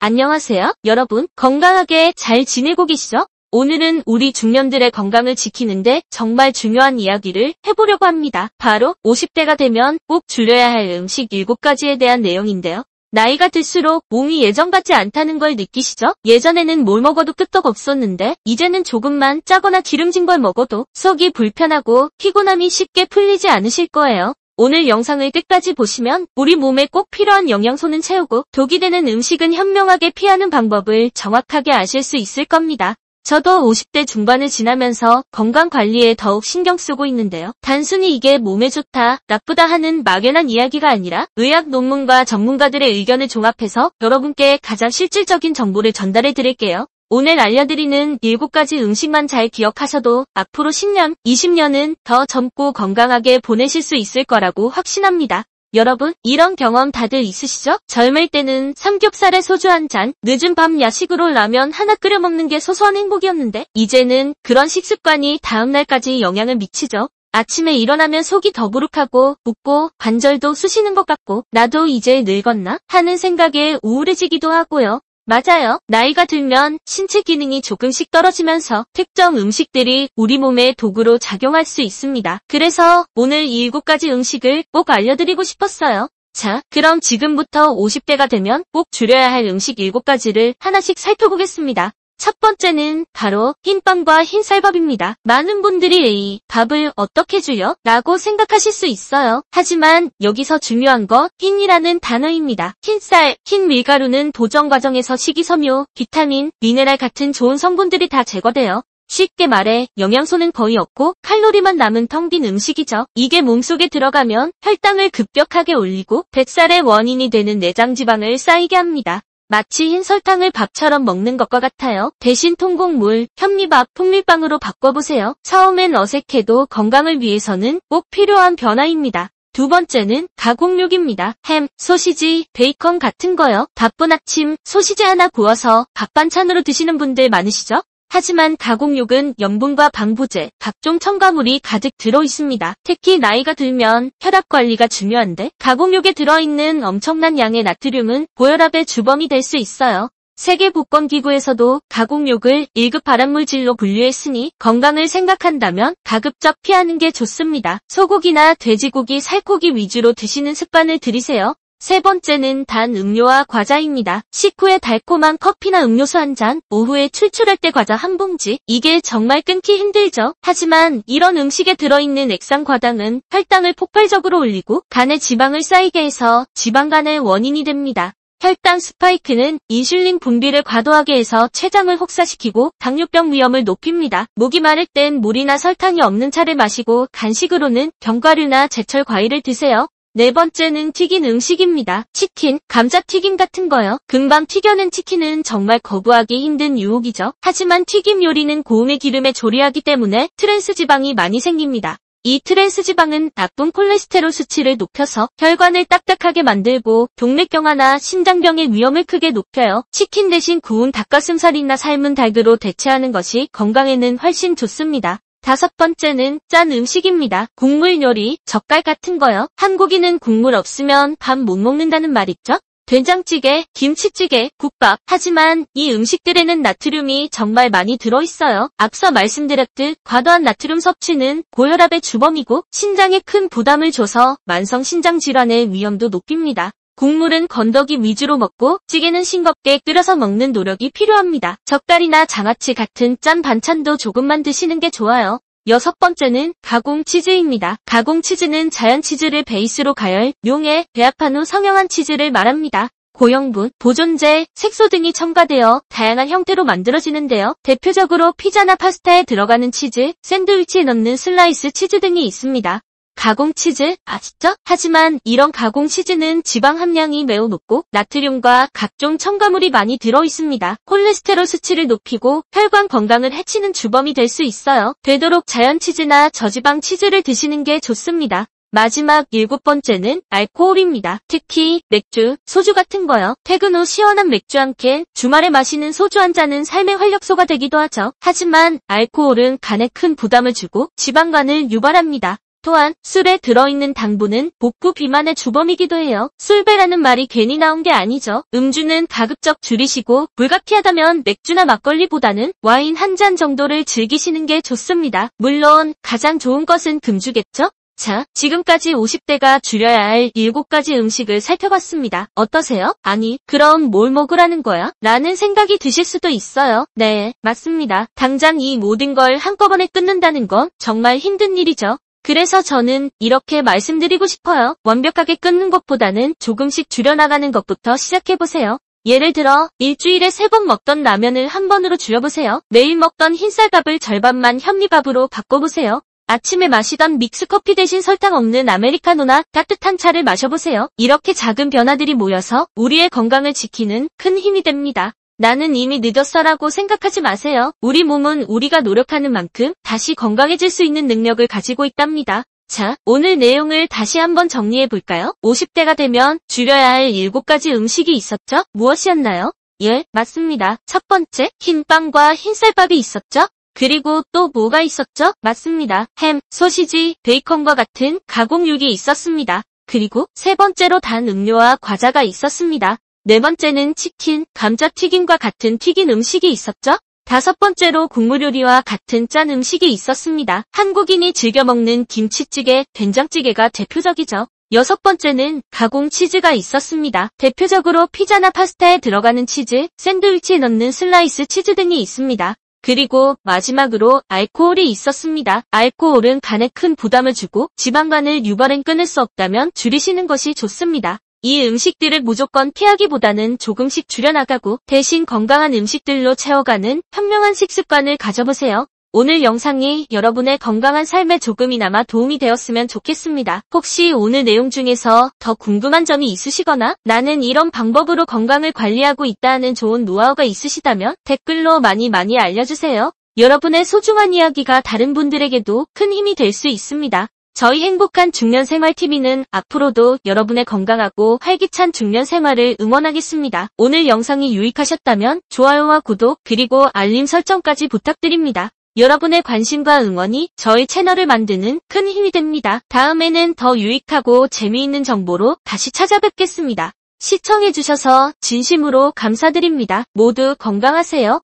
안녕하세요, 여러분. 건강하게 잘 지내고 계시죠? 오늘은 우리 중년들의 건강을 지키는데 정말 중요한 이야기를 해보려고 합니다. 바로 50대가 되면 꼭 줄여야 할 음식 7가지에 대한 내용인데요. 나이가 들수록 몸이 예전 같지 않다는 걸 느끼시죠? 예전에는 뭘 먹어도 끄떡 없었는데 이제는 조금만 짜거나 기름진 걸 먹어도 속이 불편하고 피곤함이 쉽게 풀리지 않으실 거예요. 오늘 영상을 끝까지 보시면 우리 몸에 꼭 필요한 영양소는 채우고 독이 되는 음식은 현명하게 피하는 방법을 정확하게 아실 수 있을 겁니다. 저도 50대 중반을 지나면서 건강관리에 더욱 신경 쓰고 있는데요. 단순히 이게 몸에 좋다, 나쁘다 하는 막연한 이야기가 아니라 의학 논문과 전문가들의 의견을 종합해서 여러분께 가장 실질적인 정보를 전달해 드릴게요. 오늘 알려드리는 7가지 음식만 잘 기억하셔도 앞으로 10년, 20년은 더 젊고 건강하게 보내실 수 있을 거라고 확신합니다. 여러분, 이런 경험 다들 있으시죠? 젊을 때는 삼겹살에 소주 한 잔, 늦은 밤 야식으로 라면 하나 끓여 먹는 게 소소한 행복이었는데 이제는 그런 식습관이 다음날까지 영향을 미치죠. 아침에 일어나면 속이 더부룩하고 붓고 관절도 쑤시는 것 같고 나도 이제 늙었나? 하는 생각에 우울해지기도 하고요. 맞아요. 나이가 들면 신체 기능이 조금씩 떨어지면서 특정 음식들이 우리 몸에 도구로 작용할 수 있습니다. 그래서 오늘 이 7가지 음식을 꼭 알려드리고 싶었어요. 자, 그럼 지금부터 50대가 되면 꼭 줄여야 할 음식 7가지를 하나씩 살펴보겠습니다. 첫 번째는 바로 흰빵과 흰쌀밥입니다. 많은 분들이 에이, 밥을 어떻게 줄여? 라고 생각하실 수 있어요. 하지만 여기서 중요한 거 흰이라는 단어입니다. 흰쌀, 흰 밀가루는 도정 과정에서 식이섬유, 비타민, 미네랄 같은 좋은 성분들이 다 제거돼요. 쉽게 말해 영양소는 거의 없고 칼로리만 남은 텅 빈 음식이죠. 이게 몸속에 들어가면 혈당을 급격하게 올리고 뱃살의 원인이 되는 내장지방을 쌓이게 합니다. 마치 흰 설탕을 밥처럼 먹는 것과 같아요. 대신 통곡물, 현미밥, 통밀빵으로 바꿔보세요. 처음엔 어색해도 건강을 위해서는 꼭 필요한 변화입니다. 두 번째는 가공육입니다. 햄, 소시지, 베이컨 같은 거요. 바쁜 아침 소시지 하나 구워서 밥 반찬으로 드시는 분들 많으시죠? 하지만 가공육은 염분과 방부제, 각종 첨가물이 가득 들어있습니다. 특히 나이가 들면 혈압 관리가 중요한데 가공육에 들어있는 엄청난 양의 나트륨은 고혈압의 주범이 될 수 있어요. 세계보건기구에서도 가공육을 1급 발암물질로 분류했으니 건강을 생각한다면 가급적 피하는 게 좋습니다. 소고기나 돼지고기, 살코기 위주로 드시는 습관을 들이세요. 세 번째는 단 음료와 과자입니다. 식후에 달콤한 커피나 음료수 한 잔, 오후에 출출할 때 과자 한 봉지. 이게 정말 끊기 힘들죠. 하지만 이런 음식에 들어있는 액상과당은 혈당을 폭발적으로 올리고 간에 지방을 쌓이게 해서 지방간의 원인이 됩니다. 혈당 스파이크는 인슐린 분비를 과도하게 해서 췌장을 혹사시키고 당뇨병 위험을 높입니다. 목이 마를 땐 물이나 설탕이 없는 차를 마시고 간식으로는 견과류나 제철 과일을 드세요. 네 번째는 튀긴 음식입니다. 치킨, 감자튀김 같은 거요. 금방 튀겨낸 치킨은 정말 거부하기 힘든 유혹이죠. 하지만 튀김 요리는 고음의 기름에 조리하기 때문에 트랜스 지방이 많이 생깁니다. 이 트랜스 지방은 나쁜 콜레스테롤 수치를 높여서 혈관을 딱딱하게 만들고 동맥경화나 심장병의 위험을 크게 높여요. 치킨 대신 구운 닭가슴살이나 삶은 닭으로 대체하는 것이 건강에는 훨씬 좋습니다. 다섯 번째는 짠 음식입니다. 국물 요리, 젓갈 같은 거요. 한국인은 국물 없으면 밥 못 먹는다는 말 있죠? 된장찌개, 김치찌개, 국밥. 하지만 이 음식들에는 나트륨이 정말 많이 들어있어요. 앞서 말씀드렸듯 과도한 나트륨 섭취는 고혈압의 주범이고 신장에 큰 부담을 줘서 만성 신장 질환의 위험도 높입니다. 국물은 건더기 위주로 먹고 찌개는 싱겁게 끓여서 먹는 노력이 필요합니다. 젓갈이나 장아찌 같은 짠 반찬도 조금만 드시는 게 좋아요. 여섯 번째는 가공 치즈입니다. 가공 치즈는 자연 치즈를 베이스로 가열, 용해, 배합한 후 성형한 치즈를 말합니다. 고영분, 보존제, 색소 등이 첨가되어 다양한 형태로 만들어지는데요. 대표적으로 피자나 파스타에 들어가는 치즈, 샌드위치에 넣는 슬라이스 치즈 등이 있습니다. 가공 치즈 아시죠? 하지만 이런 가공 치즈는 지방 함량이 매우 높고 나트륨과 각종 첨가물이 많이 들어있습니다. 콜레스테롤 수치를 높이고 혈관 건강을 해치는 주범이 될 수 있어요. 되도록 자연 치즈나 저지방 치즈를 드시는 게 좋습니다. 마지막 7번째는 알코올입니다. 특히 맥주, 소주 같은 거요. 퇴근 후 시원한 맥주 한 캔, 주말에 마시는 소주 한 잔은 삶의 활력소가 되기도 하죠. 하지만 알코올은 간에 큰 부담을 주고 지방간을 유발합니다. 또한 술에 들어있는 당분은 복부 비만의 주범이기도 해요. 술배라는 말이 괜히 나온 게 아니죠. 음주는 가급적 줄이시고 불가피하다면 맥주나 막걸리보다는 와인 한 잔 정도를 즐기시는 게 좋습니다. 물론 가장 좋은 것은 금주겠죠? 자, 지금까지 50대가 줄여야 할 7가지 음식을 살펴봤습니다. 어떠세요? 아니, 그럼 뭘 먹으라는 거야? 라는 생각이 드실 수도 있어요. 네, 맞습니다. 당장 이 모든 걸 한꺼번에 끊는다는 건 정말 힘든 일이죠. 그래서 저는 이렇게 말씀드리고 싶어요. 완벽하게 끊는 것보다는 조금씩 줄여나가는 것부터 시작해보세요. 예를 들어 일주일에 3번 먹던 라면을 한 번으로 줄여보세요. 매일 먹던 흰쌀밥을 절반만 현미밥으로 바꿔보세요. 아침에 마시던 믹스커피 대신 설탕 없는 아메리카노나 따뜻한 차를 마셔보세요. 이렇게 작은 변화들이 모여서 우리의 건강을 지키는 큰 힘이 됩니다. 나는 이미 늦었어라고 생각하지 마세요. 우리 몸은 우리가 노력하는 만큼 다시 건강해질 수 있는 능력을 가지고 있답니다. 자, 오늘 내용을 다시 한번 정리해볼까요? 50대가 되면 줄여야 할 7가지 음식이 있었죠? 무엇이었나요? 예, 맞습니다. 첫 번째, 흰빵과 흰쌀밥이 있었죠? 그리고 또 뭐가 있었죠? 맞습니다. 햄, 소시지, 베이컨과 같은 가공육이 있었습니다. 그리고 세 번째로 단 음료와 과자가 있었습니다. 네 번째는 치킨, 감자튀김과 같은 튀긴 음식이 있었죠? 다섯 번째로 국물 요리와 같은 짠 음식이 있었습니다. 한국인이 즐겨 먹는 김치찌개, 된장찌개가 대표적이죠. 여섯 번째는 가공 치즈가 있었습니다. 대표적으로 피자나 파스타에 들어가는 치즈, 샌드위치에 넣는 슬라이스 치즈 등이 있습니다. 그리고 마지막으로 알코올이 있었습니다. 알코올은 간에 큰 부담을 주고 지방간을 유발엔 끊을 수 없다면 줄이시는 것이 좋습니다. 이 음식들을 무조건 피하기보다는 조금씩 줄여나가고 대신 건강한 음식들로 채워가는 현명한 식습관을 가져보세요. 오늘 영상이 여러분의 건강한 삶에 조금이나마 도움이 되었으면 좋겠습니다. 혹시 오늘 내용 중에서 더 궁금한 점이 있으시거나 나는 이런 방법으로 건강을 관리하고 있다는 좋은 노하우가 있으시다면 댓글로 많이 알려주세요. 여러분의 소중한 이야기가 다른 분들에게도 큰 힘이 될 수 있습니다. 저희 행복한 중년생활TV는 앞으로도 여러분의 건강하고 활기찬 중년생활을 응원하겠습니다. 오늘 영상이 유익하셨다면 좋아요와 구독 그리고 알림 설정까지 부탁드립니다. 여러분의 관심과 응원이 저희 채널을 만드는 큰 힘이 됩니다. 다음에는 더 유익하고 재미있는 정보로 다시 찾아뵙겠습니다. 시청해주셔서 진심으로 감사드립니다. 모두 건강하세요.